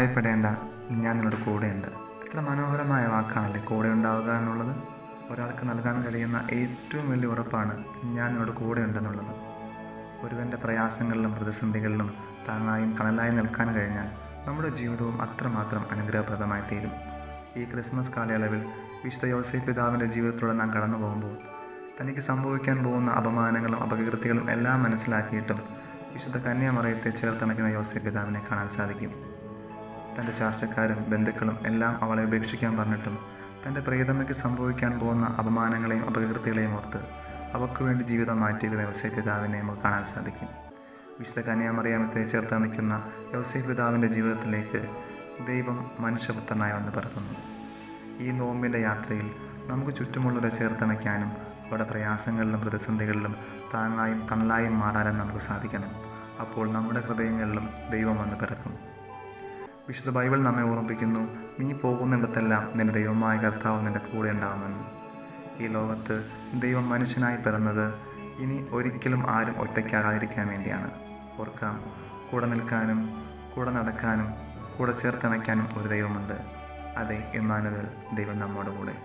ഭയപ്പെടേണ്ട, ഞാൻ നിന്നോട് കൂടെയുണ്ട്. എത്ര മനോഹരമായ വാക്കാണല്ലേ കൂടെ ഉണ്ടാവുക എന്നുള്ളത്. ഒരാൾക്ക് നൽകാൻ കഴിയുന്ന ഏറ്റവും വലിയ ഉറപ്പാണ് ഞാൻ നിന്നോട് കൂടെയുണ്ടെന്നുള്ളത്. ഒരുവൻ്റെ പ്രയാസങ്ങളിലും പ്രതിസന്ധികളിലും താങ്ങായും തണലായും നിൽക്കാൻ കഴിഞ്ഞാൽ നമ്മുടെ ജീവിതവും അത്രമാത്രം അനുഗ്രഹപ്രദമായി തീരും. ഈ ക്രിസ്മസ് കാലയളവിൽ വിശുദ്ധ യോസേപ്പ് പിതാവിൻ്റെ ജീവിതത്തിലൂടെ നാം കടന്നു പോകുമ്പോൾ തനിക്ക് സംഭവിക്കാൻ പോകുന്ന അപമാനങ്ങളും അപകീർത്തികളും എല്ലാം മനസ്സിലാക്കിയിട്ടും വിശുദ്ധ കന്യാമറിയത്തെ ചേർത്തണയ്ക്കുന്ന യോസേപ്പ് പിതാവിനെ കാണാൻ സാധിക്കും. തൻ്റെ ചാർച്ചക്കാരും ബന്ധുക്കളും എല്ലാം അവളെ ഉപേക്ഷിക്കാൻ പറഞ്ഞിട്ടും തൻ്റെ പ്രിയതമയ്ക്ക് സംഭവിക്കാൻ പോകുന്ന അപമാനങ്ങളെയും അപകീർത്തികളെയും ഓർത്ത് അവർക്ക് വേണ്ടി ജീവിതം മാറ്റിവെക്കുന്ന യോസേപ്പ് പിതാവിനെ നമുക്ക് കാണാൻ സാധിക്കും. വിശുദ്ധ കന്യാമറിയത്തെ ചേർത്ത് നിൽക്കുന്ന യോസേപ്പ് പിതാവിൻ്റെ ജീവിതത്തിലേക്ക് ദൈവം മനുഷ്യപുത്രനായി വന്ന് പിറക്കുന്നു. ഈ നോമ്പിൻ്റെ യാത്രയിൽ നമുക്ക് ചുറ്റുമുള്ളവരെ ചേർത്തണയ്ക്കാനും അവരുടെ പ്രയാസങ്ങളിലും പ്രതിസന്ധികളിലും താങ്ങായും തണലായും മാറാനും നമുക്ക് സാധിക്കണം. അപ്പോൾ നമ്മുടെ ഹൃദയങ്ങളിലും ദൈവം വന്ന് പിറക്കും. വിശുദ്ധ ബൈബിൾ നമ്മെ ഓർമ്മിപ്പിക്കുന്നു, നീ പോകുന്നിടത്തെല്ലാം നിന്റെ ദൈവമായ കർത്താവ് നിന്റെ കൂടെ ഉണ്ടാകുമെന്ന്. ഈ ലോകത്ത് ദൈവം മനുഷ്യനായി പിറന്നത് ഇനി ഒരിക്കലും ആരും ഒറ്റയ്ക്കാകാതിരിക്കാൻ വേണ്ടിയാണ്. ഓർക്കാം, കൂടെ നിൽക്കാനും കൂടെ നടക്കാനും കൂടെ ചേർത്തണയ്ക്കാനും ഒരു ദൈവമുണ്ട്. അതെ, ഇമ്മാനുവേൽ, ദൈവം നമ്മോട് കൂടെ.